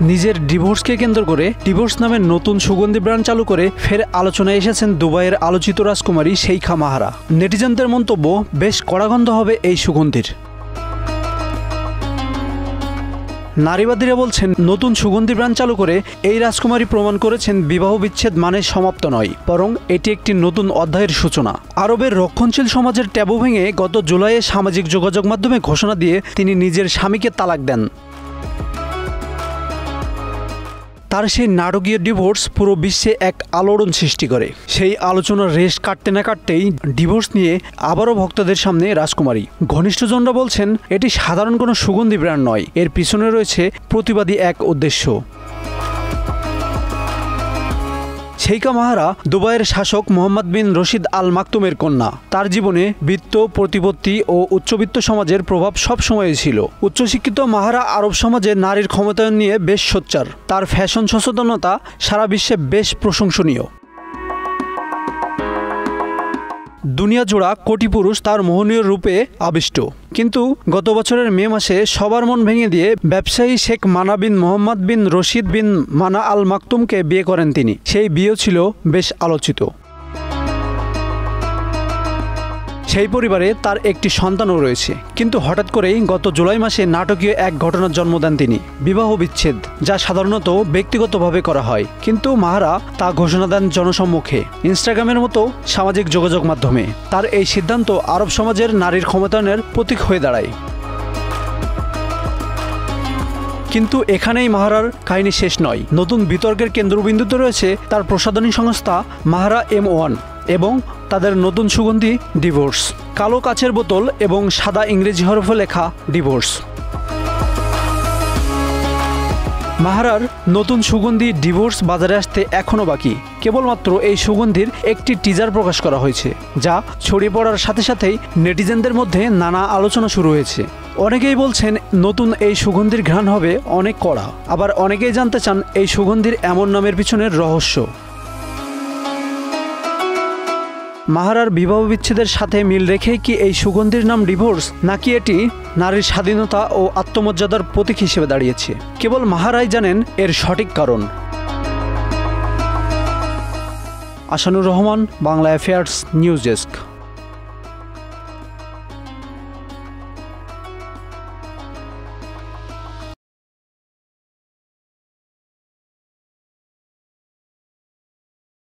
নিজের ডিভোর্সকে কেন্দ্র করে ডিভোর্স নামে নতুন সুগন্ধি ব্র্যান্ড চালু করে ফের আলোচনায় এসেছেন দুবাইয়ের আলোচিত রাজকুমারী শেইখা মাহারা। নেটিজেনদের মন্তব্য, বেশ কড়াগন্ধ হবে এই সুগন্ধির। নারীবাদীরা বলছেন, নতুন সুগন্ধি ব্র্যান্ড চালু করে এই রাজকুমারী প্রমাণ করেছেন বিবাহ বিচ্ছেদ মানে সমাপ্ত নয়, বরং এটি একটি নতুন অধ্যায়ের সূচনা। আরবের রক্ষণশীল সমাজের ট্যাবু ভেঙে গত জুলাইয়ে সামাজিক যোগাযোগ মাধ্যমে ঘোষণা দিয়ে তিনি নিজের স্বামীকে তালাক দেন। তার সেই নাটকীয় ডিভোর্স পুরো বিশ্বে এক আলোড়ন সৃষ্টি করে। সেই আলোচনার রেশ কাটতে না কাটতেই ডিভোর্স নিয়ে আবারও ভক্তদের সামনে রাজকুমারী। ঘনিষ্ঠজনরা বলছেন, এটি সাধারণ কোনো সুগন্ধি ব্র্যান্ড নয়, এর পিছনে রয়েছে প্রতিবাদী এক উদ্দেশ্য। শেইখা মাহারা দুবাইয়ের শাসক মোহাম্মদ বিন রশিদ আল মাকতুমের কন্যা। তার জীবনে বিত্ত, প্রতিপত্তি ও উচ্চবিত্ত সমাজের প্রভাব সবসময়ই ছিল। উচ্চশিক্ষিত মাহারা আরব সমাজে নারীর ক্ষমতায়ন নিয়ে বেশ সোচ্চার। তার ফ্যাশন সচেতনতা সারা বিশ্বে বেশ প্রশংসনীয়। দুনিয়া জোড়া কোটি পুরুষ তার মোহনীয় রূপে আবিষ্ট। কিন্তু গত বছরের মে মাসে সবার মন ভেঙে দিয়ে ব্যবসায়ী শেখ মানা বিন মোহাম্মদ বিন রশিদ বিন মানা আল মাকতুমকে বিয়ে করেন তিনি। সেই বিয়ে ছিল বেশ আলোচিত। সেই পরিবারে তার একটি সন্তানও রয়েছে। কিন্তু হঠাৎ করেই গত জুলাই মাসে নাটকীয় এক ঘটনার জন্ম দেন তিনি, বিবাহ বিচ্ছেদ, যা সাধারণত ব্যক্তিগতভাবে করা হয়। কিন্তু মাহারা তা ঘোষণা দেন জনসম্মুখে, ইনস্টাগ্রামের মতো সামাজিক যোগাযোগ মাধ্যমে। তার এই সিদ্ধান্ত আরব সমাজের নারীর ক্ষমতায়নের প্রতীক হয়ে দাঁড়ায়। কিন্তু এখানেই মাহারার কাহিনী শেষ নয়। নতুন বিতর্কের কেন্দ্রবিন্দুতে রয়েছে তার প্রসাধনী সংস্থা মাহারা M1 এবং তাদের নতুন সুগন্ধি ডিভোর্স। কালো কাচের বোতল এবং সাদা ইংরেজি হরফে লেখা ডিভোর্স। মাহারার নতুন সুগন্ধি ডিভোর্স বাজারে আসতে এখনও বাকি। কেবলমাত্র এই সুগন্ধির একটি টিজার প্রকাশ করা হয়েছে, যা ছড়িয়ে পড়ার সাথে সাথেই নেটিজেনদের মধ্যে নানা আলোচনা শুরু হয়েছে। অনেকেই বলছেন নতুন এই সুগন্ধির ঘ্রাণ হবে অনেক কড়া, আবার অনেকেই জানতে চান এই সুগন্ধির এমন নামের পিছনের রহস্য। মাহারার বিবাহ বিচ্ছেদের সাথে মিল রেখে কি এই সুগন্ধির নাম ডিভোর্স, নাকি এটি নারীর স্বাধীনতা ও আত্মমর্যাদার প্রতীক হিসেবে দাঁড়িয়েছে? কেবল মাহারাই জানেন এর সঠিক কারণ। Asanur Rahman, Bangla affairs, news desk.